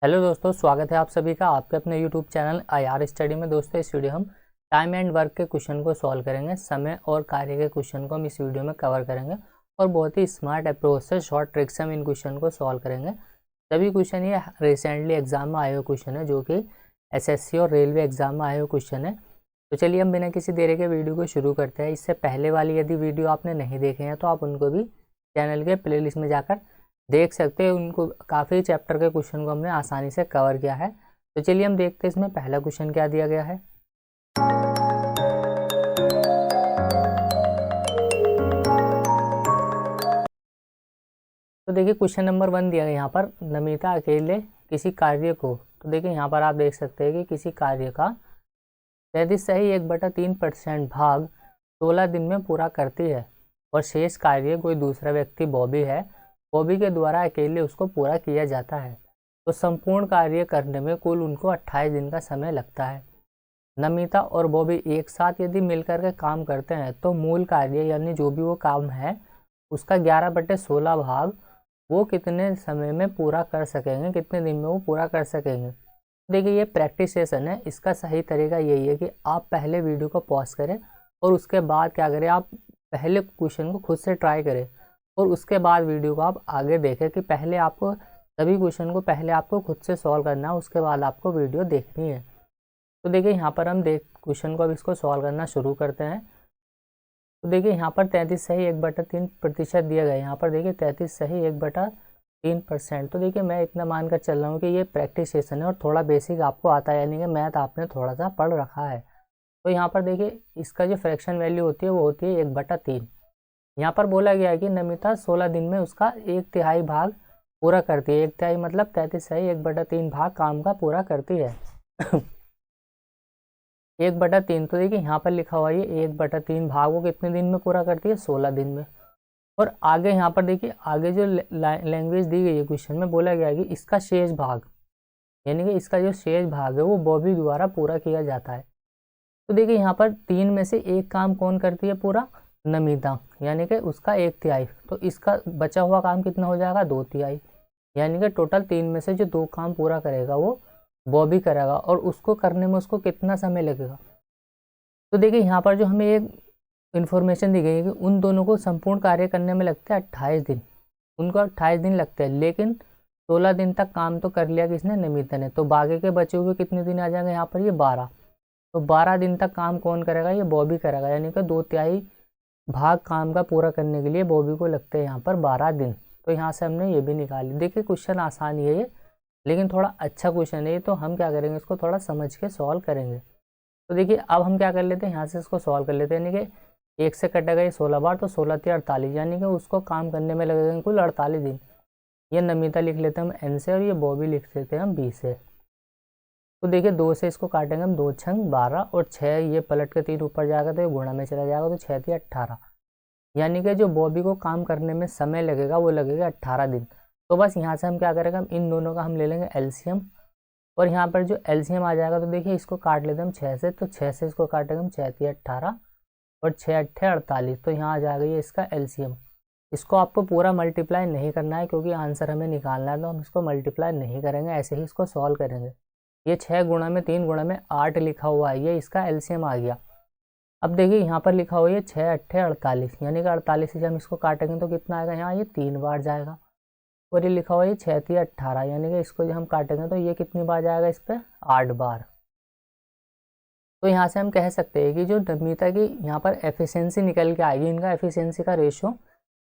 Hello दोस्तों, स्वागत है आप सभी का आपके अपने यूट्यूब चैनल आईआर स्टडी में। दोस्तों, इस वीडियो हम टाइम एंड वर्क के क्वेश्चन को सॉल्व करेंगे। समय और कार्य के क्वेश्चन को हम इस वीडियो में कवर करेंगे और बहुत ही स्मार्ट अप्रोच से शॉर्ट ट्रिक से हम इन क्वेश्चन को सॉल्व करेंगे। सभी क्वेश्चन ये रिसेंटली एग्जाम में आए हुए क्वेश्चन है, जो कि एसएससी और रेलवे एग्जाम में आए हुए क्वेश्चन है। तो चलिए हम बिना किसी देरी के वीडियो को शुरू करते हैं। इससे पहले वाली यदि वीडियो आपने नहीं देखे हैं तो आप उनको भी चैनल के प्लेलिस्ट में जाकर देख सकते हैं। उनको काफ़ी चैप्टर के क्वेश्चन को हमने आसानी से कवर किया है। तो चलिए हम देखते हैं इसमें पहला क्वेश्चन क्या दिया गया है। तो देखिए क्वेश्चन नंबर 1 दिया है यहाँ पर, नमिता अकेले किसी कार्य को, तो देखिए यहाँ पर आप देख सकते हैं कि किसी कार्य का 33.1/3% भाग 16 दिन में पूरा करती है और शेष कार्य कोई दूसरा व्यक्ति बॉबी है, बॉबी के द्वारा अकेले उसको पूरा किया जाता है। तो संपूर्ण कार्य करने में कुल उनको 28 दिन का समय लगता है। नमिता और बॉबी एक साथ यदि मिलकर के काम करते हैं तो मूल कार्य यानी जो भी वो काम है उसका 11/16 भाग वो कितने समय में पूरा कर सकेंगे, कितने दिन में वो पूरा कर सकेंगे। देखिए ये प्रैक्टिस सेशन है। इसका सही तरीका यही है कि आप पहले वीडियो को पॉज करें और उसके बाद क्या करें, आप पहले क्वेश्चन को खुद से ट्राई करें और उसके बाद वीडियो को आप आगे देखें। कि पहले आपको सभी क्वेश्चन को पहले आपको खुद से सॉल्व करना है, उसके बाद आपको वीडियो देखनी है। तो देखिए यहाँ पर हम क्वेश्चन को अब इसको सॉल्व करना शुरू करते हैं। तो देखिए यहाँ पर 33 सही 1/3% दिया गया है। यहाँ पर देखिए 33 सही 1/3%। तो देखिए मैं इतना मानकर चल रहा हूँ कि ये प्रैक्टिस सेशन है और थोड़ा बेसिक आपको आता है, यानी कि मैथ आपने थोड़ा सा पढ़ रखा है। तो यहाँ पर देखिए इसका जो फ्रैक्शन वैल्यू होती है वो होती है 1/3। यहाँ पर बोला गया है कि नमिता 16 दिन में उसका 1/3 भाग पूरा करती है। 1/3 मतलब 33 सही 1/3 भाग काम का पूरा करती है। 1/3, तो देखिए यहाँ पर लिखा हुआ है 1/3 भाग वो कितने दिन में पूरा करती है, 16 दिन में। और आगे यहाँ पर देखिए आगे जो लैंग्वेज दी गई है क्वेश्चन में, बोला गया है कि इसका शेष भाग, यानी कि इसका जो शेष भाग है वो बॉबी द्वारा पूरा किया जाता है। तो देखिए यहाँ पर 3 में से एक काम कौन करती है पूरा, नमिता, यानी कि उसका 1/3। तो इसका बचा हुआ काम कितना हो जाएगा, 2/3। यानी कि टोटल 3 में से जो 2 काम पूरा करेगा वो बॉबी करेगा और उसको करने में उसको कितना समय लगेगा। तो देखिए यहाँ पर जो हमें एक इन्फॉर्मेशन दी गई है कि उन दोनों को संपूर्ण कार्य करने में लगते हैं 28 दिन। उनको 28 दिन लगते हैं, लेकिन 16 दिन तक काम तो कर लिया किसने, नमिता ने। तो बाकी के बचे हुए कितने दिन आ जाएंगे यहाँ पर, ये 12। तो 12 दिन तक काम कौन करेगा, ये बॉबी करेगा। यानी कि 2/3 भाग काम का पूरा करने के लिए बॉबी को लगते हैं यहाँ पर 12 दिन। तो यहाँ से हमने ये भी निकाली। देखिए क्वेश्चन आसान ही है ये, लेकिन थोड़ा अच्छा क्वेश्चन है ये। तो हम क्या करेंगे, इसको थोड़ा समझ के सॉल्व करेंगे। तो देखिए अब हम क्या कर लेते हैं, यहाँ से इसको सॉल्व कर लेते हैं। यानी कि 1 से कटेगा ये 16 बार, तो 16×3 = 48, यानी कि उसको काम करने में लगेगा कुल 48 दिन। ये नमिता लिख लेते हैं हम एन से और ये बॉबी लिख लेते हैं हम बी से। तो देखिए 2 से इसको काटेंगे हम, 2×6 = 12 और 6 ये पलट के 3 ऊपर जाएगा तो ये गुणा में चला जाएगा, तो 6×3 = 18। यानी कि जो बॉबी को काम करने में समय लगेगा वो लगेगा 18 दिन। तो बस यहाँ से हम क्या करेंगे, हम इन दोनों का हम ले लेंगे एलसीएम। और यहाँ पर जो एलसीएम आ जाएगा तो देखिए इसको काट लेते हैं हम 6 से। तो 6 से इसको काटेंगे हम, 6×3 = 18 और 6×8 = 48। तो यहाँ आ जाएगा ये इसका एलसीएम। इसको आपको पूरा मल्टीप्लाई नहीं करना है क्योंकि आंसर हमें निकालना है, तो हम इसको मल्टीप्लाई नहीं करेंगे, ऐसे ही इसको सॉल्व करेंगे। ये 6 गुणा में 3 गुणा में 8 लिखा हुआ है, ये इसका एलसीएम आ गया। अब देखिए यहाँ पर लिखा हुआ है 6×8 = 48, यानी कि 48 से हम इसको काटेंगे तो कितना आएगा, यहाँ ये 3 बार जाएगा। और ये लिखा हुआ है 6×3 = 18, यानी कि इसको जब हम काटेंगे तो ये कितनी बार जाएगा, इस पर 8 बार। तो यहाँ से हम कह सकते हैं कि जो नमिता की यहाँ पर एफिशिएंसी निकल के आएगी, इनका एफिशिएंसी का रेशो,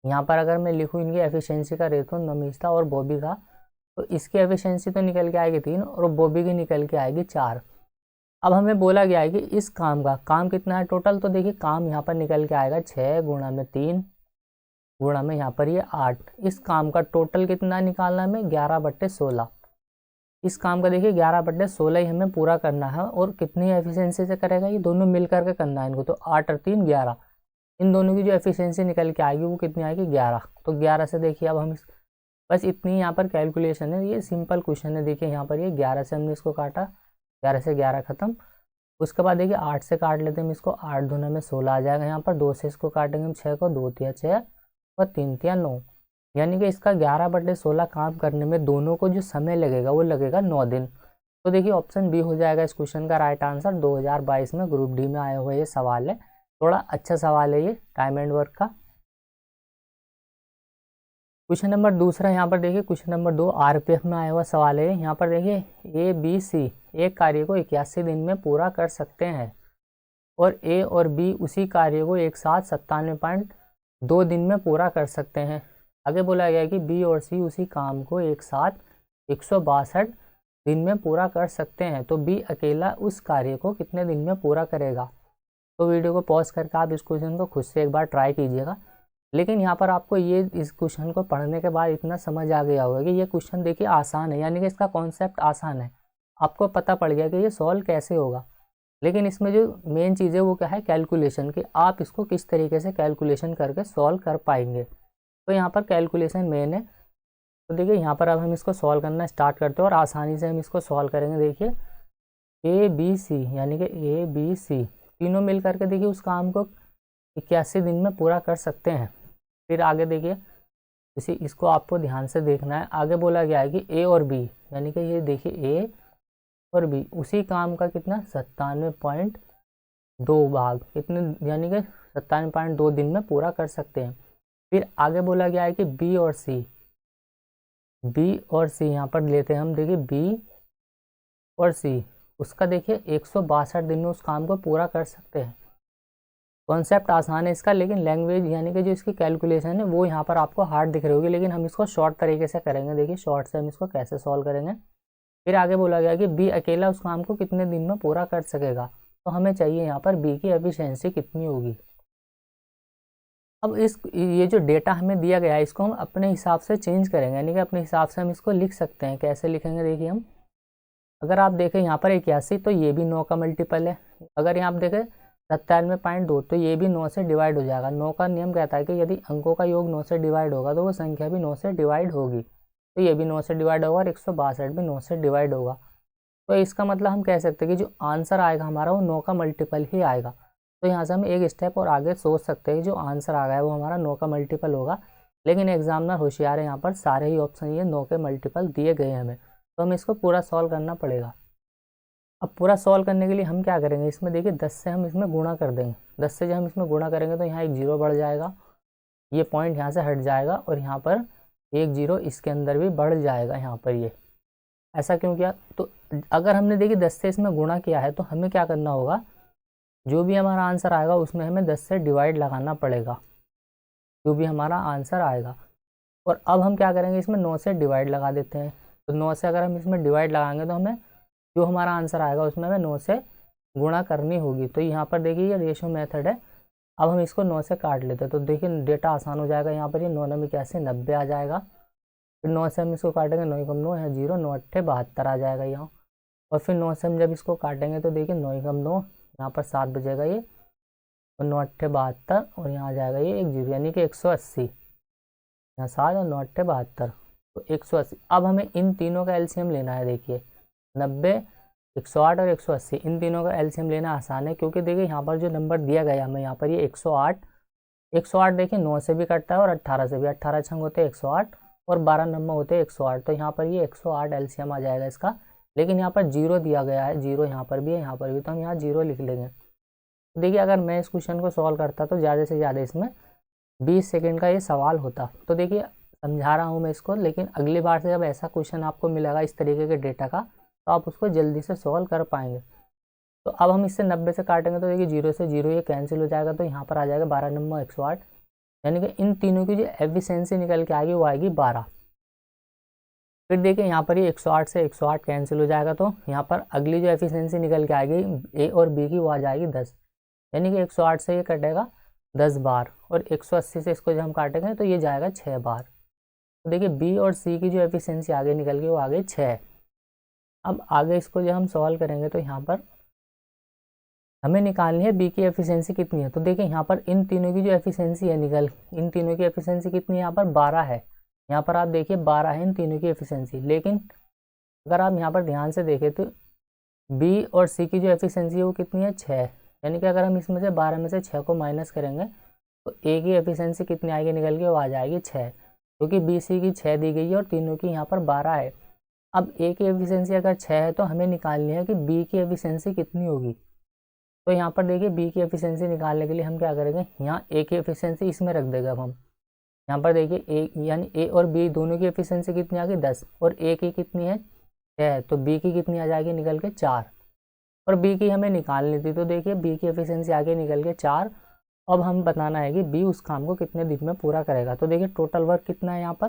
यहाँ पर अगर मैं लिखूँ इनकी एफिशिएंसी का रेशो नमिता और बॉबी का, तो इसकी एफिशिएंसी तो निकल के आएगी 3 और बॉबी की निकल के आएगी 4। अब हमें बोला गया है कि इस काम का काम कितना है टोटल। तो देखिए काम यहाँ पर निकल के आएगा 6 गुणा में 3 गुणा में यहाँ पर ये 8। इस काम का टोटल कितना निकालना है हमें, 11/16। इस काम का देखिए 11/16 ही हमें पूरा करना है। और कितनी एफिशिएंसी से करेगा, ये दोनों मिल करके करना है इनको। तो 8 और 3 = 11। इन दोनों की जो एफिशिएंसी निकल के आएगी वो कितनी आएगी, 11। तो 11 से देखिए अब हम बस इतनी यहाँ पर कैलकुलेशन है, ये सिंपल क्वेश्चन है। देखिए यहाँ पर ये 11 से हमने इसको काटा, 11 से 11 खत्म। उसके बाद देखिए 8 से काट लेते हैं हम इसको, 8 दूना में 16 आ जाएगा यहाँ पर। 2 से इसको काटेंगे हम 6 को, 2×3 = 6 और 3×3 = 9। यानी कि इसका 11/16 काम करने में दोनों को जो समय लगेगा वो लगेगा 9 दिन। तो देखिए ऑप्शन बी हो जाएगा इस क्वेश्चन का राइट आंसर। 2022 में ग्रुप डी में आया हुआ ये सवाल है, थोड़ा अच्छा सवाल है ये टाइम एंड वर्क का। क्वेश्चन नंबर दूसरा यहाँ पर देखिए, क्वेश्चन नंबर 2 आरपीएफ में आया हुआ सवाल है। यहाँ पर देखिए ए बी सी एक कार्य को 81 दिन में पूरा कर सकते हैं और ए और बी उसी कार्य को एक साथ 97.2 दिन में पूरा कर सकते हैं। आगे बोला गया है कि बी और सी उसी काम को एक साथ 162 दिन में पूरा कर सकते हैं, तो बी अकेला उस कार्य को कितने दिन में पूरा करेगा। तो वीडियो को पॉज करके आप इस क्वेश्चन को खुद से एक बार ट्राई कीजिएगा। लेकिन यहाँ पर आपको ये इस क्वेश्चन को पढ़ने के बाद इतना समझ आ गया होगा कि ये क्वेश्चन देखिए आसान है, यानी कि इसका कॉन्सेप्ट आसान है, आपको पता पड़ गया कि ये सॉल्व कैसे होगा। लेकिन इसमें जो मेन चीज़ है वो क्या है, कैलकुलेशन, कि आप इसको किस तरीके से कैलकुलेशन करके सॉल्व कर पाएंगे। तो यहाँ पर कैलकुलेशन मेन है। तो देखिए यहाँ पर अब हम इसको सॉल्व करना स्टार्ट करते हैं और आसानी से हम इसको सॉल्व करेंगे। देखिए ए बी सी, यानी कि ए बी सी तीनों मिल करके देखिए उस काम को 81 दिन में पूरा कर सकते हैं। फिर आगे देखिए इसको आपको ध्यान से देखना है। आगे बोला गया है कि ए और बी, यानी कि ये देखिए ए और बी उसी काम का कितना 97.2 भाग कितने, यानी कि 97.2 दिन में पूरा कर सकते हैं। फिर आगे बोला गया है कि बी और सी यहाँ पर लेते हैं हम। देखिए बी और सी उसका देखिए 162 दिन में उस काम को पूरा कर सकते हैं। कॉन्सेप्ट आसान है इसका, लेकिन लैंग्वेज यानी कि जो इसकी कैलकुलेशन है वो यहाँ पर आपको हार्ड दिख रही होगी, लेकिन हम इसको शॉर्ट तरीके से करेंगे। देखिए शॉर्ट से हम इसको कैसे सॉल्व करेंगे। फिर आगे बोला गया कि बी अकेला उस काम को कितने दिन में पूरा कर सकेगा, तो हमें चाहिए यहाँ पर बी की एफिशिएंसी कितनी होगी। अब ये जो डेटा हमें दिया गया है इसको हम अपने हिसाब से चेंज करेंगे, यानी कि अपने हिसाब से हम इसको लिख सकते हैं। कैसे लिखेंगे देखिए हम, अगर आप देखें यहाँ पर 81 तो ये भी 9 का मल्टीपल है। अगर यहाँ आप देखें 97.2 तो ये भी 9 से डिवाइड हो जाएगा। 9 का नियम कहता है कि यदि अंकों का योग 9 से डिवाइड होगा तो वो संख्या भी 9 से डिवाइड होगी, तो ये भी 9 से डिवाइड होगा और 162 भी 9 से डिवाइड होगा। तो इसका मतलब हम कह सकते हैं कि जो आंसर आएगा हमारा वो 9 का मल्टीपल ही आएगा। तो यहाँ से हम एक स्टेप और आगे सोच सकते हैं कि जो आंसर आ गया है वो हमारा 9 का मल्टीपल होगा। लेकिन एग्जामिनर होशियार है, यहाँ पर सारे ही ऑप्शन ये 9 के मल्टीपल दिए गए हैं हमें, तो हमें इसको पूरा सॉल्व करना पड़ेगा। अब पूरा सॉल्व करने के लिए हम क्या करेंगे, इसमें देखिए 10 से हम इसमें गुणा कर देंगे। 10 से जब हम इसमें गुणा करेंगे तो यहाँ एक जीरो बढ़ जाएगा, ये पॉइंट यहाँ से हट जाएगा और यहाँ पर एक जीरो इसके अंदर भी बढ़ जाएगा। यहाँ पर ये ऐसा क्यों किया, तो अगर हमने देखिए 10 से इसमें गुणा किया है तो हमें क्या करना होगा, जो भी हमारा आंसर आएगा उसमें हमें 10 से डिवाइड लगाना पड़ेगा, जो भी हमारा आंसर आएगा। और अब हम क्या करेंगे, इसमें 9 से डिवाइड लगा देते हैं। तो 9 से अगर हम इसमें डिवाइड लगाएंगे तो हमें जो हमारा आंसर आएगा उसमें हमें 9 से गुणा करनी होगी। तो यहाँ पर देखिए ये रेशो मेथड है। अब हम इसको 9 से काट लेते हैं तो देखिए डेटा आसान हो जाएगा। यहाँ पर ये 9 9 81 90 आ जाएगा। फिर 9 से हम इसको काटेंगे, 9 कम 9 है 0, 9 8 72 आ जाएगा यहाँ। और फिर 9 से हम जब इसको काटेंगे तो देखिए 9 कम 9, यहाँ पर 7 बजेगा ये, और 9 8 72 और यहाँ आ जाएगा ये एक जीरो, यानी कि 180। यहाँ 7 और 9 8 72 तो 180। अब हमें इन तीनों का एलसीएम लेना है। देखिए 90, 108 और 180 इन तीनों का एलसीएम लेना आसान है, क्योंकि देखिए यहाँ पर जो नंबर दिया गया हमें यहाँ पर ये 108 देखिए 9 से भी कटता है और 18 से भी। 18 छंग होते हैं 108 और 12 नंबर होते हैं 108, तो यहाँ पर ये 108 एलसीएम आ जाएगा इसका। लेकिन यहाँ पर जीरो दिया गया है, जीरो यहाँ पर भी है, यहाँ पर भी, तो हम यहाँ जीरो लिख लेंगे। तो देखिए अगर मैं इस क्वेश्चन को सॉल्व करता तो ज़्यादा से ज़्यादा इसमें 20 सेकेंड का ये सवाल होता। तो देखिए समझा रहा हूँ मैं इसको, लेकिन अगली बार से जब ऐसा क्वेश्चन आपको मिलेगा इस तरीके के डेटा का तो आप उसको जल्दी से सॉल्व कर पाएंगे। तो अब हम इससे 90 से काटेंगे तो देखिए 0 से 0 ये कैंसिल हो जाएगा, तो यहाँ पर आ जाएगा 12 नंबर 108, यानी कि इन तीनों की जो एफिशिएंसी निकल के आएगी वो आएगी 12। फिर देखिए यहाँ पर ये 108 से 108 कैंसिल हो जाएगा, तो यहाँ पर अगली जो एफिशिएंसी निकल के आएगी ए और बी की वो आ जाएगी 10, यानी कि 108 से ये कटेगा 10 बार और 180 से इसको जब हम काटेंगे तो ये जाएगा 6 बार। तो देखिए बी और सी की जो एफिशिएंसी आगे निकल गई वो आ गई 6। अब आगे इसको जब हम सॉल्व करेंगे तो यहाँ पर हमें निकालनी है बी की एफिशिएंसी कितनी है। तो देखिए यहाँ पर इन तीनों की जो एफिशिएंसी है इन तीनों की एफिशिएंसी कितनी है, यहाँ पर 12 है। यहाँ पर आप देखिए 12 है इन तीनों की एफिशिएंसी, लेकिन अगर आप यहाँ पर ध्यान से देखें तो बी और सी की जो एफिशिएंसी है वो कितनी है 6, यानी कि अगर हम इसमें से 12 में से 6 को माइनस करेंगे तो ए की एफिशिएंसी कितनी आएगी निकल के, वो आ जाएगी 6। क्योंकि बी सी की 6 दी गई है और तीनों की यहाँ पर 12 है। अब ए की एफिशिएंसी अगर 6 है तो हमें निकालनी है कि बी की एफिशिएंसी कितनी होगी। तो यहाँ पर देखिए बी की एफिशिएंसी निकालने के लिए हम क्या करेंगे, यहाँ ए की एफिशिएंसी इसमें रख देगा। अब हम यहाँ पर देखिए ए यानी ए और बी दोनों की एफिशिएंसी कितनी आ गई 10 और ए की कितनी है 6, तो बी की कितनी आ जाएगी निकल के 4 और बी की हमें निकालनी थी। तो देखिए बी की एफिशिएंसी आगे निकल के 4। अब हम बताना है कि बी उस काम को कितने दिन में पूरा करेगा। तो देखिए टोटल वर्क कितना है, यहाँ पर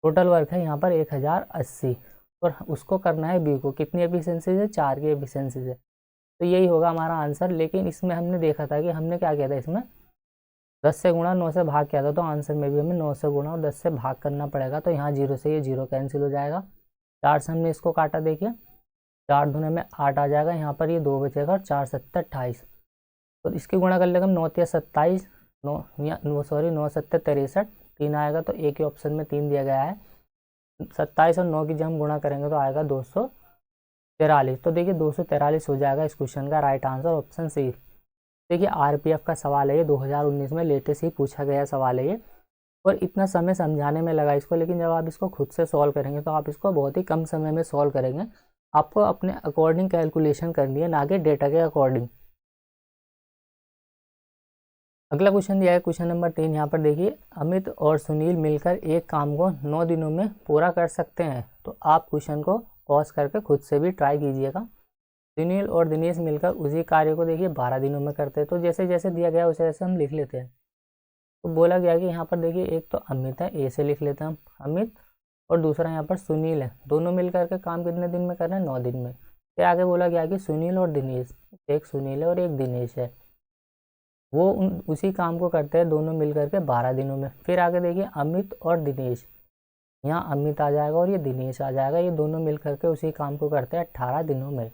टोटल वर्क है यहाँ पर 1080 और उसको करना है बी को कितनी एफिशिएंसी से, 4 की एफिशिएंसी से। तो यही होगा हमारा आंसर। लेकिन इसमें हमने देखा था कि हमने क्या किया था, इसमें 10 से गुणा 9 से भाग किया था, तो आंसर में भी हमें 9 से गुणा और 10 से भाग करना पड़ेगा। तो यहाँ 0 से ये 0 कैंसिल हो जाएगा। 4 से हमने इसको काटा, देखिए 4 दूने में 8 आ जाएगा, यहाँ पर ये 2 बचेगा और 4 7 28। तो इसकी गुणा कर लेगा हम 9 या 27, 9 7 63, 3 आएगा। तो एक ही ऑप्शन में 3 दिया गया है। 27 और 9 की जब हम गुणा करेंगे तो आएगा 243। तो देखिए 243 हो जाएगा इस क्वेश्चन का राइट आंसर, ऑप्शन सी। देखिए आरपीएफ का सवाल है ये, 2019 में लेटेस्ट ही पूछा गया सवाल है ये, और इतना समय समझाने में लगा इसको। लेकिन जब आप इसको खुद से सॉल्व करेंगे तो आप इसको बहुत ही कम समय में सॉल्व करेंगे। आपको अपने अकॉर्डिंग कैलकुलेशन करनी है, ना कि डेटा के अकॉर्डिंग। अगला क्वेश्चन दिया है क्वेश्चन नंबर 3। यहाँ पर देखिए अमित और सुनील मिलकर एक काम को 9 दिनों में पूरा कर सकते हैं। तो आप क्वेश्चन को पॉज करके खुद से भी ट्राई कीजिएगा। सुनील और दिनेश मिलकर उसी कार्य को देखिए 12 दिनों में करते हैं। तो जैसे जैसे दिया गया वैसे वैसे हम लिख लेते हैं। तो बोला गया कि यहाँ पर देखिए एक तो अमित है, ए से लिख लेते हैं हम अमित, और दूसरा यहाँ पर सुनील है। दोनों मिलकर के काम कितने दिन में कर रहे हैं, 9 दिन में। फिर आगे बोला गया कि सुनील और दिनेश, एक सुनील है और एक दिनेश है, वो उसी काम को करते हैं दोनों मिलकर के 12 दिनों में। फिर आगे देखिए अमित और दिनेश, यहाँ अमित आ जाएगा और ये दिनेश आ जाएगा, ये दोनों मिलकर के उसी काम को करते हैं 18 दिनों में।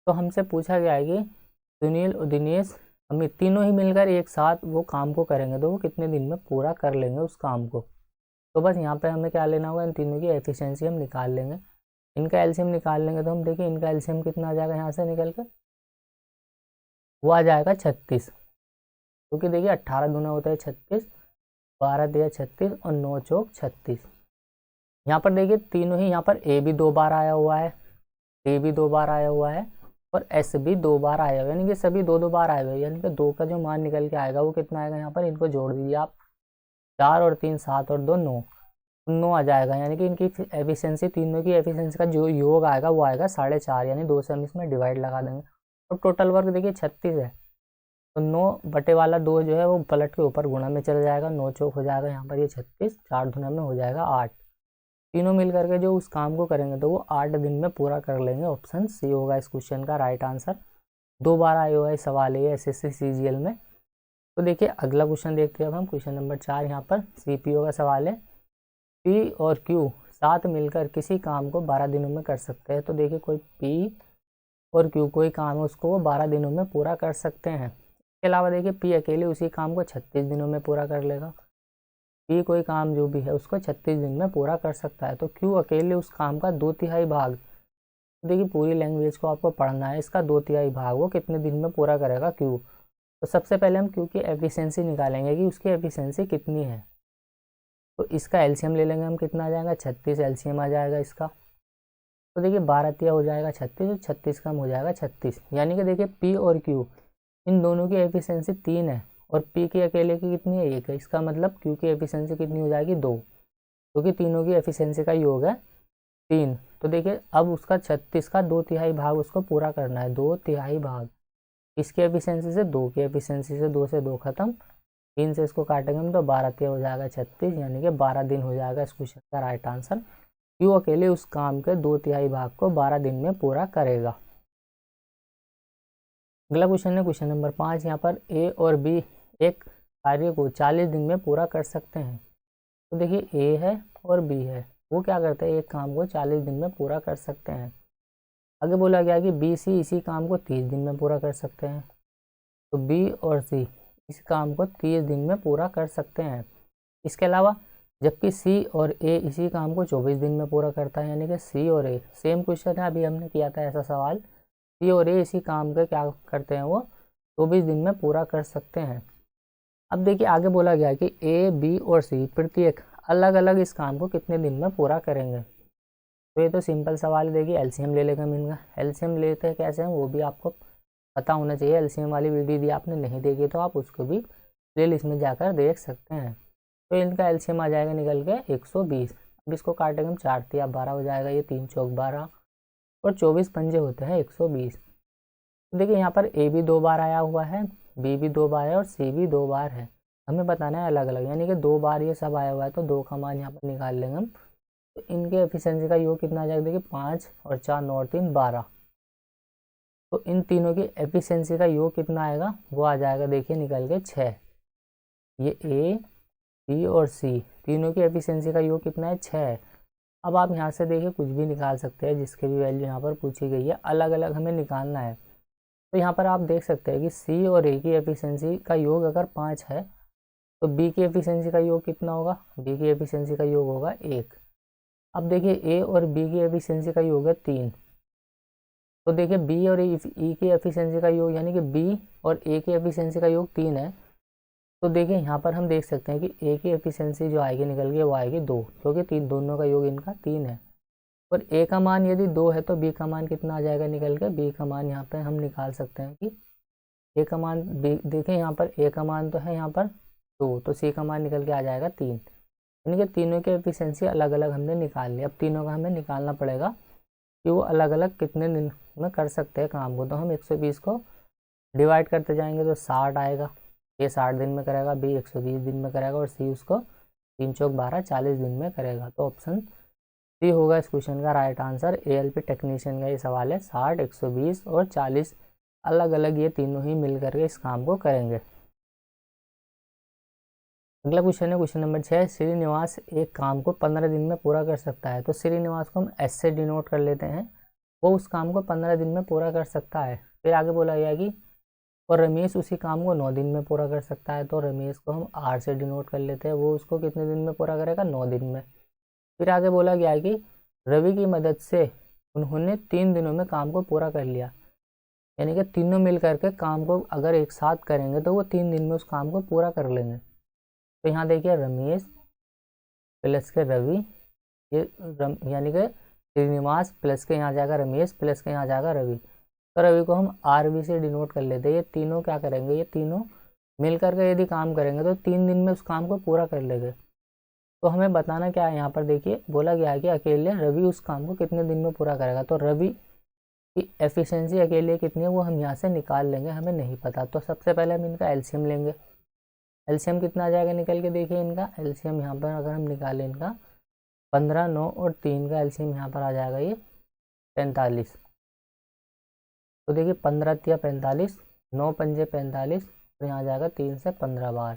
तो हमसे पूछा गया है कि सुनील और दिनेश अमित तीनों ही मिलकर एक साथ वो काम को करेंगे तो वो कितने दिन में पूरा कर लेंगे उस काम को। तो बस यहाँ पे हमें क्या लेना होगा, इन तीनों की एफिशिएंसी हम निकाल लेंगे। इनका एलसीएम निकाल लेंगे तो हम देखिए इनका एलसीएम कितना आ जाएगा यहाँ से निकल के, वो आ जाएगा 36। क्योंकि देखिए 18 दूना होता है 36, 12 दिया 36 और 9 चौक 36। यहाँ पर देखिए तीनों ही, यहाँ पर ए भी 2 बार आया हुआ है, ए भी 2 बार आया हुआ है और एस भी 2 बार आया हुआ है, यानी कि सभी 2 बार आए हुए हैं। यानी कि 2 का जो मान निकल के आएगा वो कितना आएगा, यहाँ पर इनको जोड़ दीजिए आप, 4 और 3 7 और 2 9, 9 आ जाएगा। यानी कि इनकी एफिशिएंसी, तीनों की एफिशिएंसी का जो योग आएगा वो आएगा 4.5, यानी 2 से हम इसमें डिवाइड लगा देंगे। और टोटल वर्क देखिए 36 है, तो 9 बटे वाला 2 जो है वो पलट के ऊपर गुणा में चला जाएगा, 9 चौक हो जाएगा यहाँ पर ये 36, 4 दुना में हो जाएगा 8। तीनों मिल करके जो उस काम को करेंगे तो वो 8 दिन में पूरा कर लेंगे, ऑप्शन सी होगा इस क्वेश्चन का राइट आंसर। 2 बार आया हुआ है सवाल है एसएससी सीजीएल में। तो देखिए अगला क्वेश्चन देखते हैं अब हम, क्वेश्चन नंबर 4। यहाँ पर सीपीओ का सवाल है, पी और क्यू साथ मिलकर किसी काम को 12 दिनों में कर सकते हैं। तो देखिए कोई पी और क्यू कोई काम है उसको वो 12 दिनों में पूरा कर सकते हैं। इसके अलावा देखिए पी अकेले उसी काम को 36 दिनों में पूरा कर लेगा। पी कोई काम जो भी है उसको 36 दिन में पूरा कर सकता है। तो क्यू अकेले उस काम का 2/3 भाग, देखिए पूरी लैंग्वेज को आपको पढ़ना है, इसका 2/3 भाग वो कितने दिन में पूरा करेगा क्यू। तो सबसे पहले हम क्यू की एफिशिएंसी निकालेंगे कि उसकी एफिशिएंसी कितनी है। तो इसका एलसीएम ले लेंगे हम, कितना आ जाएगा 36 एलसीएम आ जाएगा इसका। तो देखिए 12 तिया हो जाएगा 36 और 36 कम हो जाएगा 36, यानी कि देखिए पी और क्यू इन दोनों की एफिशिएंसी 3 है और पी की अकेले की कितनी है 1 है। इसका मतलब क्यू की एफिशिएंसी कितनी हो जाएगी 2, क्योंकि तीनों की एफिशिएंसी का योग है 3। तो देखिए अब उसका 36 का 2/3 भाग उसको पूरा करना है, 2/3 भाग इसकी एफिशिएंसी से, 2 की एफिशिएंसी से, 2 से 2 खत्म, 3 से इसको काटेंगे हम तो 12 तिया हो जाएगा 36, यानी कि 12 दिन हो जाएगा इस क्वेश्चन का राइट आंसर। क्यू अकेले उस काम के 2/3 भाग को 12 दिन में पूरा करेगा। अगला क्वेश्चन है क्वेश्चन नंबर 5। यहाँ पर ए और बी एक कार्य को 40 दिन में पूरा कर सकते हैं। तो देखिए ए है और बी है, वो क्या करते हैं एक काम को 40 दिन में पूरा कर सकते हैं। आगे बोला गया कि बी सी इसी काम को 30 दिन में पूरा कर सकते हैं। तो बी और सी इस काम को 30 दिन में पूरा कर सकते हैं। इसके अलावा जबकि सी और ए इसी काम को 24 दिन में पूरा करता है, यानी कि सी और ए सेम क्वेश्चन है, अभी हमने किया था ऐसा सवाल। सी और ए इसी काम के क्या करते हैं वो 24 दिन में पूरा कर सकते हैं। अब देखिए आगे बोला गया कि ए बी और सी प्रत्येक अलग अलग इस काम को कितने दिन में पूरा करेंगे। तो ये तो सिंपल सवाल है। देखिए एलसीएम ले लेगा हम इनका। एलसीएम लेते हैं कैसे हैं वो भी आपको पता होना चाहिए। एलसीएम वाली वीडियो यदि आपने नहीं देखी तो आप उसको भी प्लेलिस्ट में जाकर देख सकते हैं। तो इनका एलसीएम आ जाएगा निकल के 120। अब इसको काटेंगे हम 4 तिया 12 हो जाएगा, ये 3 चौक 12 और 24 पंजे होते हैं 120। तो देखिए यहाँ पर ए भी 2 बार आया हुआ है, बी भी 2 बार है और सी भी 2 बार है। हमें बताना है अलग अलग, यानी कि 2 बार ये सब आया हुआ है तो 2 का मान यहाँ पर निकाल लेंगे हम। तो इनके एफिशिएंसी का योग कितना आ जाएगा, देखिए 5 और 4 9 और 3 12। तो इन तीनों की एफिशिएंसी का योग कितना आएगा, वो आ जाएगा देखिए निकल के 6। ये ए बी और सी तीनों की एफिशिएंसी का योग कितना है, 6। अब आप यहाँ से देखिए कुछ भी निकाल सकते हैं, जिसकी भी वैल्यू यहाँ पर पूछी गई है अलग अलग हमें निकालना है। तो यहाँ पर आप देख सकते हैं कि सी और ए की एफिशिएंसी का योग अगर 5 है तो बी की एफिशिएंसी का योग कितना होगा, बी की एफिशिएंसी का योग होगा 1। अब देखिए ए और बी की एफिशिएंसी का योग है 3। तो देखिए बी और ई की एफिशिएंसी का योग यानी कि बी और ए की एफिशिएंसी का योग 3 है। तो देखिए यहाँ पर हम देख सकते हैं कि ए की एफिशिएंसी जो आएगी निकल के वो आएगी 2, क्योंकि 3 दोनों का योग इनका 3 है। और ए का मान यदि 2 है तो बी का मान कितना आ जाएगा निकल के, बी का मान यहाँ पर हम निकाल सकते हैं कि ए का मान देखिए यहाँ पर ए का मान तो है यहाँ पर 2, तो सी का मान निकल के आ जाएगा 3। यानी कि तीनों की एफिशिएंसी अलग अलग हमने निकाल ली। अब तीनों का हमें निकालना पड़ेगा कि वो अलग अलग कितने दिन में कर सकते हैं काम को। तो हम 120 को डिवाइड करते जाएंगे तो 60 आएगा। ए 60 दिन में करेगा, बी 120 दिन में करेगा और सी उसको 3 चौक 12 40 दिन में करेगा। तो ऑप्शन सी होगा इस क्वेश्चन का राइट आंसर। एएलपी टेक्नीशियन का ये सवाल है। 60, 120 और 40 अलग अलग ये तीनों ही मिल करके इस काम को करेंगे। अगला क्वेश्चन है क्वेश्चन नंबर 6। श्रीनिवास एक काम को 15 दिन में पूरा कर सकता है। तो श्रीनिवास को हम एस से डिनोट कर लेते हैं, वो उस काम को 15 दिन में पूरा कर सकता है। फिर आगे बोला गया कि और रमेश उसी काम को 9 दिन में पूरा कर सकता है। तो रमेश को हम आर से डिनोट कर लेते हैं, वो उसको कितने दिन में पूरा करेगा, 9 दिन में। फिर आगे बोला गया है कि रवि की मदद से उन्होंने 3 दिनों में काम को पूरा कर लिया। यानी कि तीनों मिल करके काम को अगर एक साथ करेंगे तो वो 3 दिन में उस काम को पूरा कर लेंगे। तो यहाँ देखिए रमेश प्लस के रवि, ये यानी कि श्रीनिवास प्लस के यहाँ जाएगा रमेश प्लस के यहाँ जाएगा रवि। तो रवि को हम आर बी से डिनोट कर लेते हैं। ये तीनों क्या करेंगे, ये तीनों मिल करके यदि काम करेंगे तो 3 दिन में उस काम को पूरा कर लेंगे। तो हमें बताना क्या है, यहाँ पर देखिए बोला गया है कि अकेले रवि उस काम को कितने दिन में पूरा करेगा। तो रवि की एफिशिएंसी अकेले कितनी है वो हम यहाँ से निकाल लेंगे, हमें नहीं पता। तो सबसे पहले हम इनका एलसीएम लेंगे। एलसीएम कितना आ जाएगा निकल के, देखिए इनका एलसीएम यहाँ पर अगर हम निकालें इनका 15, 9 और 3 का एलसीएम यहाँ पर आ जाएगा ये 45। तो देखिए 15 तिया 45, 9 पंजे 45 और यहाँ जाएगा 3 से 15 बार।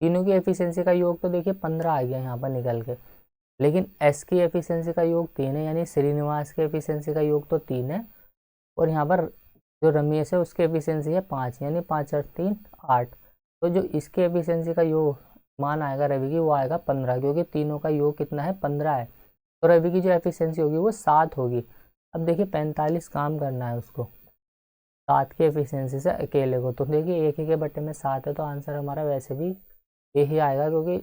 तीनों की एफिशिएंसी का योग तो देखिए 15 आ गया यहाँ पर निकल के, लेकिन एस की एफिशिएंसी का योग 3 है, यानी श्रीनिवास की एफिशिएंसी का योग तो 3 है। और यहाँ पर जो रमेश है उसकी एफिशिएंसी है 5, यानी 5 और 3 8। तो जो इसके एफिशिएंसी का योग मान आएगा रवि की वो आएगा 15, क्योंकि तीनों का योग कितना है 15 है। तो रवि की जो एफिशिएंसी होगी वो 7 होगी। अब देखिए 45 काम करना है उसको 7 की एफिशिएंसी से अकेले को। तो देखिए एक ही के बट्टे में 7 है, तो आंसर हमारा वैसे भी यही आएगा, क्योंकि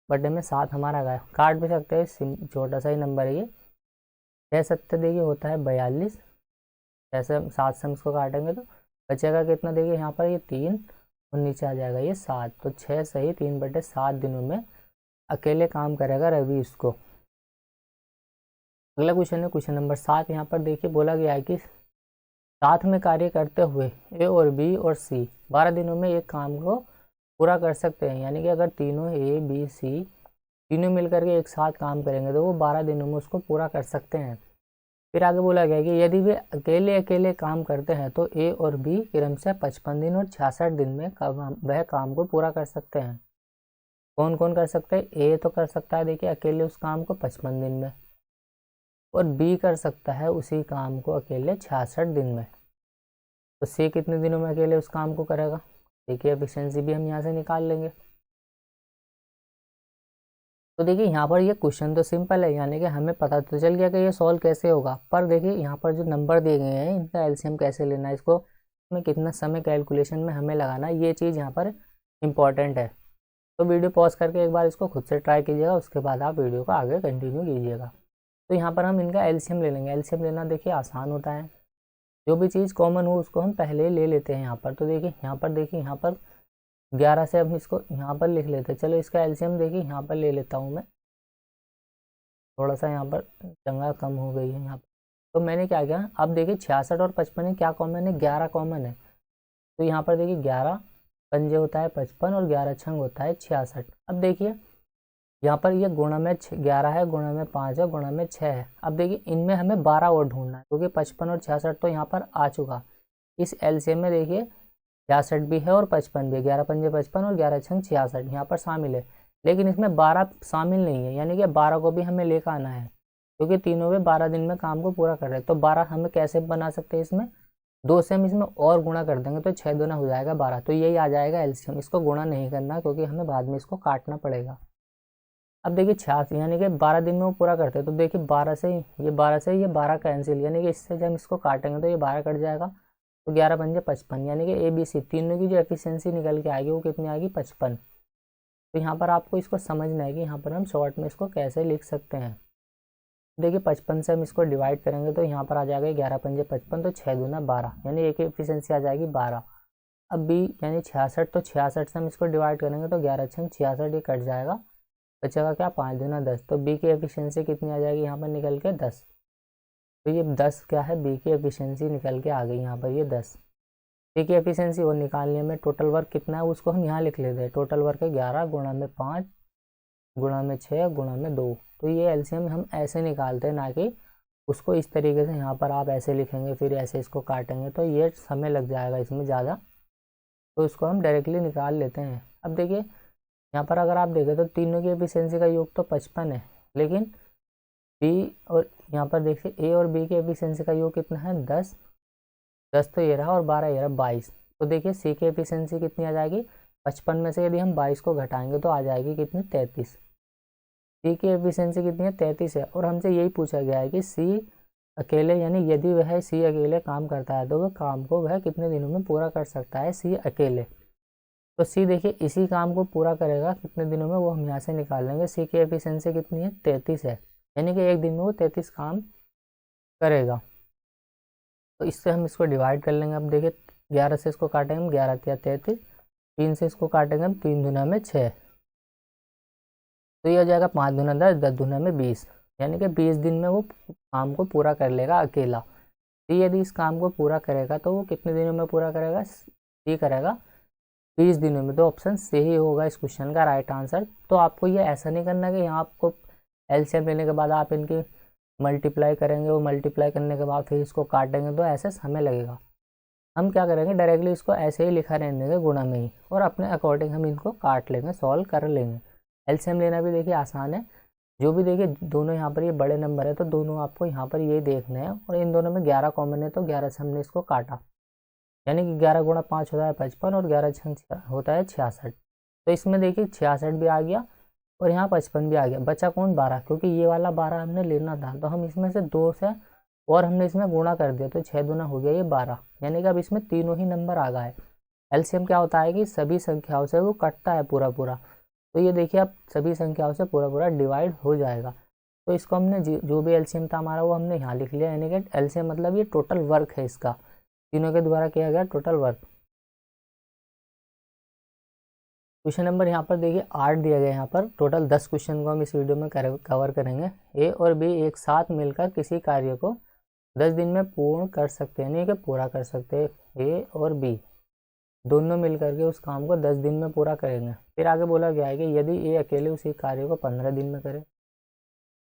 बट्टे में 7 हमारा गया। काट भी सकते हैं, छोटा सा ही नंबर है ये। 6 7 देखिए होता है 42, जैसे 7 से हम इसको काटेंगे तो बचेगा कितना, देखिए यहाँ पर ये 3 और नीचे आ जाएगा ये 7। तो 6 सही 3/7 दिनों में अकेले काम करेगा रवि इसको। अगला क्वेश्चन है क्वेश्चन नंबर 7। यहाँ पर देखिए बोला गया है कि साथ में कार्य करते हुए ए और बी और सी 12 दिनों में एक काम को पूरा कर सकते हैं। यानी कि अगर तीनों ए बी सी तीनों मिलकर के एक साथ काम करेंगे तो वो 12 दिनों में उसको पूरा कर सकते हैं। फिर आगे बोला गया कि यदि वे अकेले अकेले काम करते हैं तो ए और बी क्रम से 55 दिन और 66 दिन में वह काम को पूरा कर सकते हैं। कौन कौन कर सकते हैं, ए तो कर सकता है देखिए अकेले उस काम को 55 दिन में, और बी कर सकता है उसी काम को अकेले 66 दिन में। तो सी कितने दिनों में अकेले उस काम को करेगा, देखिए एफिशिएंसी भी हम यहाँ से निकाल लेंगे। तो देखिए यहाँ पर ये क्वेश्चन तो सिंपल है, यानी कि हमें पता तो चल गया कि ये सॉल्व कैसे होगा, पर देखिए यहाँ पर जो नंबर दिए गए हैं इनका एलसीएम कैसे लेना है, इसको में कितना समय कैलकुलेशन में हमें लगाना है, ये चीज़ यहाँ पर इम्पॉर्टेंट है। तो वीडियो पॉज करके एक बार इसको खुद से ट्राई कीजिएगा, उसके बाद आप वीडियो को आगे कंटिन्यू कीजिएगा। तो यहाँ पर हम इनका एलसीएम ले लेंगे। एलसीएम लेना देखिए आसान होता है, जो भी चीज़ कॉमन हो उसको हम पहले ही ले लेते हैं यहाँ पर। तो देखिए यहाँ पर 11 से हम इसको यहाँ पर लिख लेते हैं। चलो इसका एलसीएम देखिए यहाँ पर ले लेता हूँ मैं, थोड़ा सा यहाँ पर जगह कम हो गई है यहाँ पर। तो मैंने क्या किया, अब देखिए 66 और 55 है, क्या कॉमन है, 11 कॉमन है। तो यहाँ पर देखिए 11 पंजे होता है 55 और 11 छंग होता है 66। अब देखिए यहाँ पर ये गुणा में 11 है, गुणा में 5 है, गुणा में 6 है। अब देखिए इनमें हमें 12 और ढूंढना है, क्योंकि 55 और 66 तो यहाँ पर आ चुका। इस एलसीएम में देखिए 66 भी है और 55 भी, 11 पंजे 55 और 11 छंग 66 यहाँ पर शामिल है। लेकिन इसमें 12 शामिल नहीं है, यानी कि 12 को भी हमें लेकर आना है, क्योंकि तीनों में 12 दिन में काम को पूरा कर रहे हैं। तो 12 हमें कैसे बना सकते हैं, इसमें 2 से हम इसमें और गुणा कर देंगे तो 6 दूना हो जाएगा 12। तो यही आ जाएगा एलसीएम। इसको गुणा नहीं करना, क्योंकि हमें बाद में इसको काटना पड़ेगा। अब देखिए 86 यानी कि 12 दिन में वो पूरा करते हैं। तो देखिए 12 से ये 12 कैंसिल, यानी कि इससे जब हम इसको काटेंगे तो ये 12 कट जाएगा। तो 11 पंजे 55, यानी कि ABC तीनों की जो एफिशिएंसी निकल के आएगी वो कितनी आएगी, 55। तो यहाँ पर आपको इसको समझना है कि यहाँ पर हम शॉर्ट में इसको कैसे लिख सकते हैं। देखिए 55 से हम इसको डिवाइड करेंगे तो यहाँ पर आ जाएगा 11 पंजे 55, तो 6 दूना 12, यानी एक एफिशिएंसी आ जाएगी 12। अब B यानी 66, तो 66 से हम इसको डिवाइड करेंगे तो 11 छंग 66 ये कट जाएगा, बचेगा क्या, 5 दूना 10। तो B की एफिशिएंसी कितनी आ जाएगी यहाँ पर निकल के 10। तो ये 10 क्या है, B की एफिशिएंसी निकल के आ गई यहाँ पर, ये 10 B की एफिशिएंसी। और निकालने में टोटल वर्क कितना है उसको हम यहाँ लिख लेते हैं। टोटल वर्क है 11 गुणा में 5 गुणा में 6 गुणा में 2। तो ये एलसीएम हम ऐसे निकालते हैं, ना कि उसको इस तरीके से यहाँ पर आप ऐसे लिखेंगे फिर ऐसे इसको काटेंगे, तो ये समय लग जाएगा इसमें ज़्यादा। तो इसको हम डायरेक्टली निकाल लेते हैं। अब देखिए यहाँ पर अगर आप देखें तो तीनों की एफिशिएंसी का योग तो 55 है, लेकिन बी और यहाँ पर देखिए A और B की एफिशिएंसी का योग कितना है, 10 तो ये रहा और 12 ये रहा, 22। तो देखिए C की एफिशिएंसी कितनी आ जाएगी, 55 में से यदि हम 22 को घटाएंगे तो आ जाएगी कितनी, 33। C की एफिशिएंसी कितनी है, 33 है। और हमसे यही पूछा गया है कि C अकेले, यानी यदि वह C अकेले काम करता है तो वह काम को वह कितने दिनों में पूरा कर सकता है, C अकेले। तो C देखिए इसी काम को पूरा करेगा कितने दिनों में, वो हम यहाँ से निकाल लेंगे। C की एफिशिएंसी कितनी है, 33 है, यानी कि एक दिन में वो 33 काम करेगा। तो इससे हम इसको डिवाइड कर लेंगे। अब देखिए 11 से इसको काटेंगे हम, 11 या 33, 3 से इसको काटेंगे हम, 3 दूना में 6, तो ये हो जाएगा 5 दूना 10, 10 दूना में 20, यानी कि 20 दिन में वो काम को पूरा कर लेगा अकेला। तो यदि इस काम को पूरा करेगा तो वो कितने दिनों में पूरा करेगा, ये करेगा 20 दिनों में। तो ऑप्शन से ही होगा इस क्वेश्चन का राइट आंसर। तो आपको ये ऐसा नहीं करना कि यहाँ आपको एलसीएम लेने के बाद आप इनकी मल्टीप्लाई करेंगे, वो मल्टीप्लाई करने के बाद फिर इसको काटेंगे, तो ऐसे समय लगेगा। हम क्या करेंगे, डायरेक्टली इसको ऐसे ही लिखा रहने देंगे गुणा में ही, और अपने अकॉर्डिंग हम इनको काट लेंगे, सॉल्व कर लेंगे। एलसीएम लेना भी देखिए आसान है। जो भी देखिए दोनों यहाँ पर ये बड़े नंबर है तो दोनों आपको यहाँ पर ये देखने हैं, और इन दोनों में 11 कॉमन है तो 11 से हमने इसको काटा, यानी कि 11 गुणा 5 होता है 55 और 11 छंग होता है 66। तो इसमें देखिए 66 भी आ गया और यहाँ 55 भी आ गया, बचा कौन, 12, क्योंकि ये वाला 12 हमने लेना था। तो हम इसमें से 2 से और हमने इसमें गुणा कर दिया, तो 6 दूना हो गया ये 12, यानी कि अब इसमें तीनों ही नंबर आ गए। एलसीएम क्या होता है कि सभी संख्याओं से वो कटता है पूरा पूरा। तो ये देखिए अब सभी संख्याओं से पूरा पूरा डिवाइड हो जाएगा। तो इसको हमने जो भी एलसीएम था हमारा वो हमने यहाँ लिख लिया, यानी कि एलसीएम मतलब ये टोटल वर्क है इसका, तीनों के द्वारा किया गया टोटल वर्क। क्वेश्चन नंबर यहाँ पर देखिए 8 दिया गया। यहाँ पर टोटल 10 क्वेश्चन को हम इस वीडियो में कवर करेंगे। A और B एक साथ मिलकर किसी कार्य को 10 दिन में पूर्ण कर सकते हैं, नहीं कि पूरा कर सकते हैं। A और B दोनों मिलकर के उस काम को 10 दिन में पूरा करेंगे। फिर आगे बोला गया है कि यदि A अकेले उसी कार्य को 15 दिन में करे,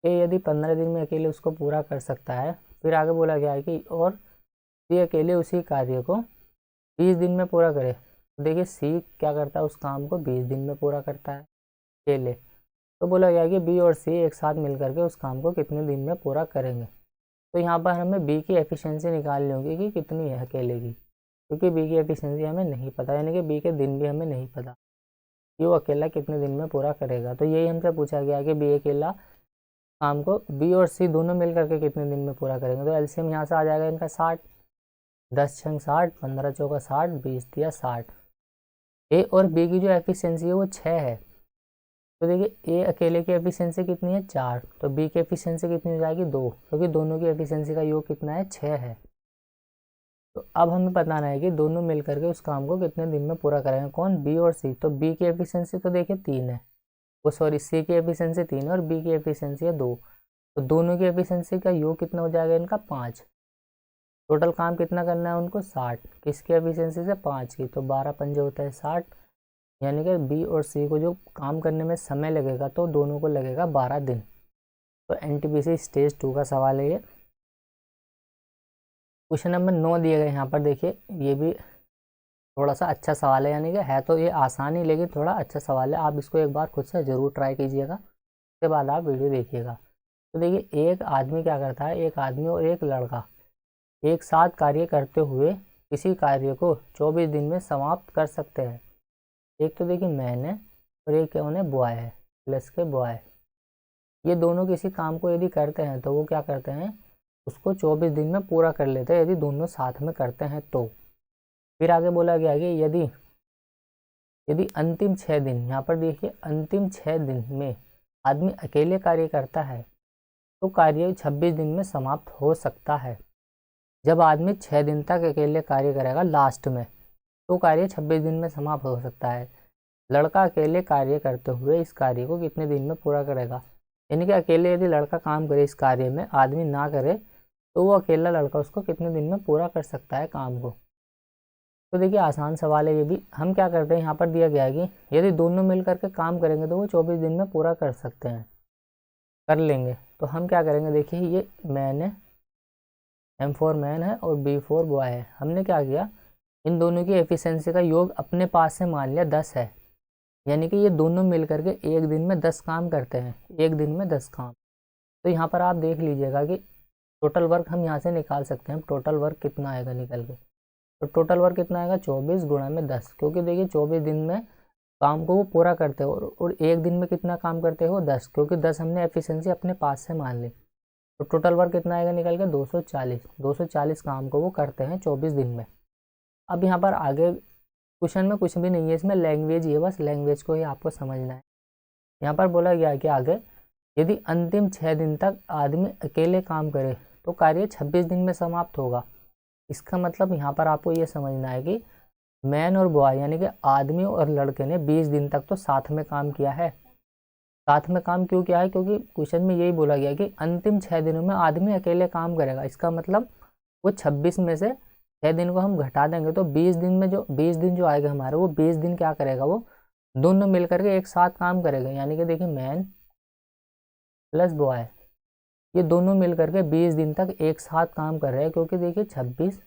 A यदि 15 दिन में अकेले उसको पूरा कर सकता है। फिर आगे बोला गया है कि और B अकेले उसी कार्य को 20 दिन में पूरा करे। देखिए C क्या करता है, उस काम को 20 दिन में पूरा करता है अकेले। तो बोला गया कि B और C एक साथ मिलकर के उस काम को कितने दिन में पूरा करेंगे। तो यहाँ पर हमें B की एफिशिएंसी निकालनी होगी कि कितनी है अकेले की, क्योंकि B की एफिशिएंसी हमें नहीं पता, यानी कि B के दिन भी हमें नहीं पता कि वो अकेला कितने दिन में पूरा करेगा। तो यही हमसे पूछा गया कि B अकेला काम को B और C दोनों मिल करके कितने दिन में पूरा करेंगे। तो एलसीएम यहाँ से आ जाएगा इनका 60, 10 छंग 60, 15 चौका 60, 20 दिया 60। A और B की जो एफिशिएंसी है वो 6 है, तो देखिए ए अकेले की एफिशिएंसी कितनी है 4, तो बी की एफिशिएंसी कितनी हो जाएगी 2, क्योंकि दोनों की एफिशिएंसी का योग कितना है 6 है। तो अब हमें बताना है कि दोनों मिल करके उस काम को कितने दिन में पूरा करेंगे, कौन, बी और सी। तो बी की एफिशिएंसी तो देखिए 3 है, वो सॉरी सी की एफिशिएंसी 3 है और बी की एफिशिएंसी है 2, तो दोनों की एफिशिएंसी का योग कितना हो जाएगा इनका 5। टोटल काम कितना करना है उनको 60, किसकी एफिशिएंसी से 5 की, तो 12 पंजे होता है 60, यानी कि बी और सी को जो काम करने में समय लगेगा तो दोनों को लगेगा 12 दिन। तो एनटीपीसी स्टेज 2 का सवाल है ये। क्वेश्चन नंबर 9 दिए गए यहाँ पर देखिए, ये भी थोड़ा सा अच्छा सवाल है, यानी कि है तो ये आसान ही लेकिन थोड़ा अच्छा सवाल है। आप इसको एक बार खुद से ज़रूर ट्राई कीजिएगा, उसके बाद आप वीडियो देखिएगा। तो देखिए एक आदमी क्या करता है, एक आदमी और एक लड़का एक साथ कार्य करते हुए किसी कार्य को 24 दिन में समाप्त कर सकते हैं। एक तो देखिए मैन है और एक क्या उन्हें बॉय है, प्लस के बॉय। ये दोनों किसी काम को यदि करते हैं तो वो क्या करते हैं, उसको 24 दिन में पूरा कर लेते हैं, यदि दोनों साथ में करते हैं तो। फिर आगे बोला गया कि यदि यदि अंतिम 6 दिन, यहाँ पर देखिए अंतिम 6 दिन में आदमी अकेले कार्य करता है तो कार्य 26 दिन में समाप्त हो सकता है। जब आदमी 6 दिन तक अकेले कार्य करेगा लास्ट में तो कार्य 26 दिन में समाप्त हो सकता है। लड़का अकेले कार्य करते हुए इस कार्य को कितने दिन में पूरा करेगा, यानी कि अकेले यदि लड़का काम करे इस कार्य में, आदमी ना करे, तो वो अकेला लड़का उसको कितने दिन में पूरा कर सकता है काम को। तो देखिए आसान सवाल है ये भी। हम क्या करते हैं, यहाँ पर दिया गया है कि यदि दोनों मिल करके काम करेंगे तो वो 24 दिन में पूरा कर सकते हैं, कर लेंगे। तो हम क्या करेंगे, देखिए ये मैन है, M4 मैन है और B4 बॉय है। हमने क्या किया, इन दोनों की एफिशिएंसी का योग अपने पास से मान लिया 10 है, यानी कि ये दोनों मिल करके एक दिन में 10 काम करते हैं, एक दिन में 10 काम। तो यहाँ पर आप देख लीजिएगा कि टोटल वर्क हम यहाँ से निकाल सकते हैं, टोटल वर्क कितना आएगा निकल के। तो टोटल वर्क कितना आएगा 24 गुणा में 10, क्योंकि देखिए 24 दिन में काम को वो पूरा करते हो और एक दिन में कितना काम करते हो 10, क्योंकि 10 हमने एफिशिएंसी अपने पास से मान ली। तो टोटल वर्क कितना आएगा निकल के 240 काम को वो करते हैं 24 दिन में। अब यहाँ पर आगे क्वेश्चन में कुछ भी नहीं है, इसमें लैंग्वेज ही है, बस लैंग्वेज को ही आपको समझना है। यहाँ पर बोला गया है कि आगे यदि अंतिम 6 दिन तक आदमी अकेले काम करे तो कार्य 26 दिन में समाप्त होगा। इसका मतलब यहाँ पर आपको ये समझना है कि मैन और बॉय यानी कि आदमी और लड़के ने 20 दिन तक तो साथ में काम किया है। साथ में काम क्यों किया है, क्योंकि क्वेश्चन में यही बोला गया कि अंतिम 6 दिनों में आदमी अकेले काम करेगा। इसका मतलब वो 26 में से 6 दिन को हम घटा देंगे तो 20 दिन में जो 20 दिन जो आएगा हमारे, वो 20 दिन क्या करेगा, वो दोनों मिल करके एक साथ काम करेगा। यानी कि देखिए मैन प्लस बॉय ये दोनों मिल करके 20 दिन तक एक साथ काम कर रहे हैं, क्योंकि देखिए 26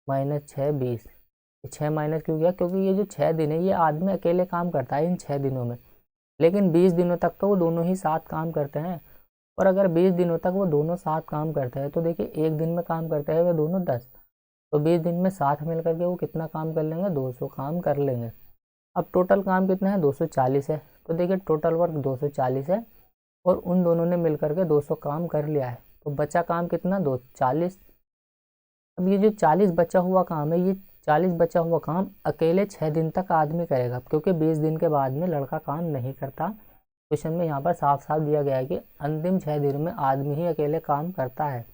माइनस 6 20, 6 माइनस क्यों किया, क्योंकि ये जो 6 दिन है ये आदमी अकेले काम करता है इन 6 दिनों में, लेकिन 20 दिनों तक तो वो दोनों ही साथ काम करते हैं। और अगर 20 दिनों तक वो दोनों साथ काम करते हैं तो देखिए एक दिन में काम करते हैं वे दोनों 10, तो 20 दिन में साथ मिल करके वो कितना काम कर लेंगे, 200 काम कर लेंगे। अब टोटल काम कितना है 240 है, तो देखिए टोटल वर्क 240 है और उन दोनों ने मिल करके 200 काम कर लिया है, तो बचा काम कितना 240। अब ये जो 40 बचा हुआ काम है, ये 40 बचा हुआ काम अकेले 6 दिन तक आदमी करेगा, क्योंकि 20 दिन के बाद में लड़का काम नहीं करता। क्वेश्चन में यहाँ पर साफ साफ दिया गया है कि अंतिम 6 दिन में आदमी ही अकेले काम करता है।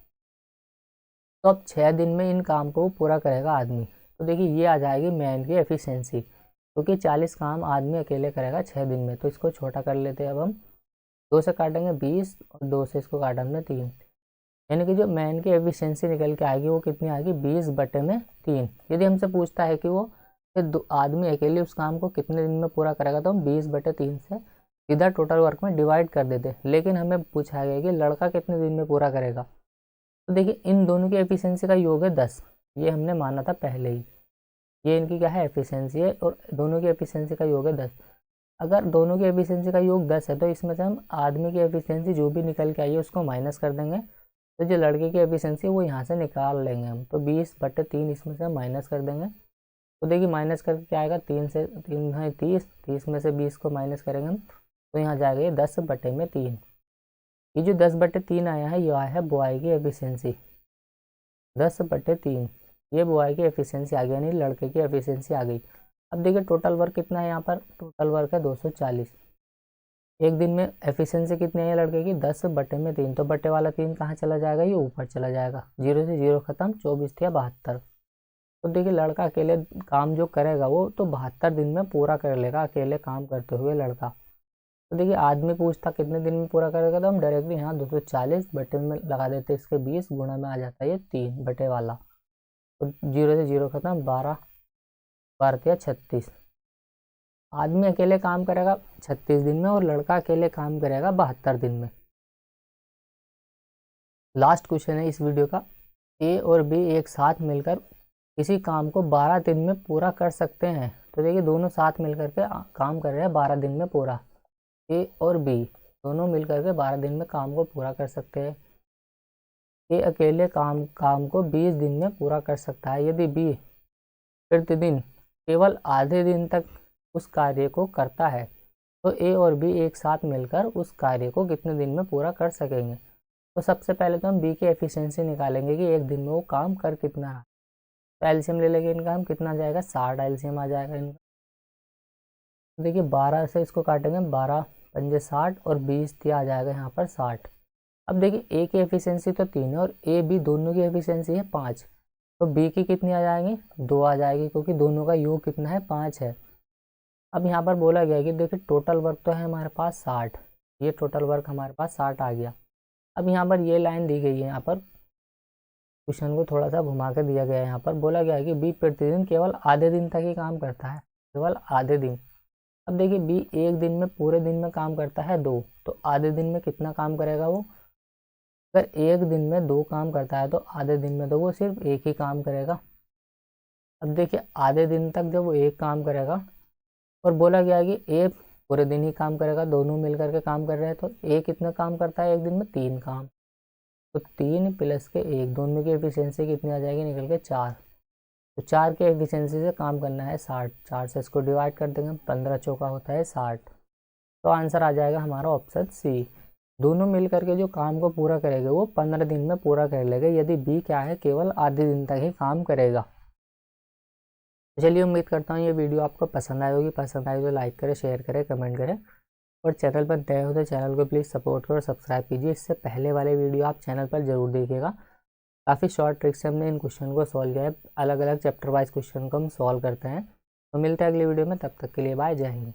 तो अब 6 दिन में इन काम को पूरा करेगा आदमी, तो देखिए ये आ जाएगी मैन की एफिशिएंसी, क्योंकि 40 काम आदमी अकेले करेगा 6 दिन में। तो इसको छोटा कर लेते हैं, अब हम 2 से काटेंगे 20 और 2 से इसको काटा हमने 3, यानी कि जो मैन की एफिशिएंसी निकल के आएगी वो कितनी आएगी 20/3। यदि हमसे पूछता है कि वो आदमी अकेले उस काम को कितने दिन में पूरा करेगा तो हम 20/3 से सीधा टोटल वर्क में डिवाइड कर देते, लेकिन हमें पूछा गया कि लड़का कितने दिन में पूरा करेगा। तो देखिए इन दोनों की एफिशिएंसी का योग है 10, ये हमने माना था पहले ही, ये इनकी क्या है एफिशिएंसी है और दोनों की एफिशिएंसी का योग है 10। अगर दोनों की एफिशिएंसी का योग 10 है तो इसमें से हम आदमी की एफिशिएंसी जो भी निकल के आई है उसको माइनस कर देंगे, तो जो लड़के की एफिशिएंसी वो यहाँ से निकाल लेंगे हम, तो 20/3 इसमें से माइनस कर देंगे। तो देखिए माइनस करके क्या आएगा 3 से 3 है 30 में से 20 को माइनस करेंगे हम, तो यहाँ जाएगा ये 10/3। ये जो 10/3 आया है ये आया है बॉय की एफिशिएंसी 10/3, ये बॉय की एफिशिएंसी आ गई, यानी लड़के की एफिशिएंसी आ गई। अब देखिए टोटल वर्क कितना है, यहाँ पर टोटल वर्क है 240, एक दिन में एफिशिएंसी कितनी है लड़के की 10/3, तो बटे वाला 3 कहाँ चला जाएगा, ये ऊपर चला जाएगा, 0 से 0 खत्म, 24 या 72। तो देखिए लड़का अकेले काम जो करेगा वो तो 72 दिन में पूरा कर लेगा अकेले काम करते हुए लड़का। तो देखिए आदमी पूछता कितने दिन में पूरा करेगा, तो हम डायरेक्टली यहाँ 240 बटे में लगा देते, इसके 20 गुणा में आ जाता है ये 3 बटे वाला, तो 0 से 0 खत्म, 12 12 या 36। आदमी अकेले काम करेगा 36 दिन में और लड़का अकेले काम करेगा 72 दिन में। लास्ट क्वेश्चन है इस वीडियो का, ए और बी एक साथ मिलकर किसी काम को 12 दिन में पूरा कर सकते हैं। तो देखिए दोनों साथ मिलकर के काम कर रहे हैं 12 दिन में पूरा, ए और बी दोनों मिलकर के 12 दिन में काम को पूरा कर सकते हैं। ए अकेले काम को 20 दिन में पूरा कर सकता है। यदि बी प्रतिदिन केवल आधे दिन तक उस कार्य को करता है तो ए और बी एक साथ मिलकर उस कार्य को कितने दिन में पूरा कर सकेंगे। तो सबसे पहले तो हम बी की एफिशिएंसी निकालेंगे कि एक दिन में वो काम कर कितना रहा। तो एलसीएम ले लेंगे इनका, हम कितना जाएगा 60 एलसीएम आ जाएगा इनका। तो देखिए 12 से इसको काटेंगे, 12 पंजे 60 और 20 दिया आ जाएगा यहाँ पर 60। अब देखिए ए की एफिशिएंसी तो 3 है और ए बी दोनों की एफिशिएंसी है 5, तो बी की कितनी आ जाएगी 2 आ जाएगी, क्योंकि दोनों का योग कितना है 5 है। अब यहाँ पर बोला गया कि देखिए टोटल वर्क तो है हमारे पास 60, ये टोटल वर्क हमारे पास 60 आ गया। अब यहाँ पर ये लाइन दी गई है, यहाँ पर क्वेश्चन को थोड़ा सा घुमा कर दिया गया है। यहाँ पर बोला गया है कि बी प्रतिदिन केवल आधे दिन तक ही काम करता है, केवल आधे दिन। अब देखिए बी एक दिन में पूरे दिन में काम करता है 2, तो आधे दिन में कितना काम करेगा वो, अगर एक दिन में 2 काम करता है तो आधे दिन में तो वो सिर्फ एक ही काम करेगा। अब देखिए आधे दिन तक जब वो एक काम करेगा और बोला गया कि ए पूरे दिन ही काम करेगा, दोनों मिलकर के काम कर रहे हैं, तो ए कितना काम करता है एक दिन में 3 काम, तो 3 प्लस के 1 दोनों की एफिशिएंसी कितनी आ जाएगी निकल के 4। तो 4 के एफिशिएंसी से काम करना है 60, 4 से इसको डिवाइड कर देंगे, 15 चौका होता है 60। तो आंसर आ जाएगा हमारा ऑप्शन सी। दोनों मिल करके जो काम को पूरा करेगा वो 15 दिन में पूरा कर लेगा, यदि बी क्या है केवल आधे दिन तक ही काम करेगा। चलिए उम्मीद करता हूँ ये वीडियो आपको पसंद आई होगी, पसंद आई तो लाइक करें, शेयर करें, कमेंट करें, और चैनल पर नए हो तो चैनल को प्लीज़ सपोर्ट करो, सब्सक्राइब कीजिए। इससे पहले वाले वीडियो आप चैनल पर जरूर देखिएगा, काफ़ी शॉर्ट ट्रिक से हमने इन क्वेश्चन को सॉल्व किया है, अलग अलग चैप्टर वाइज क्वेश्चन को हम सॉल्व करते हैं। तो मिलते हैं अगली वीडियो में, तब तक के लिए बाय, जय हिंद।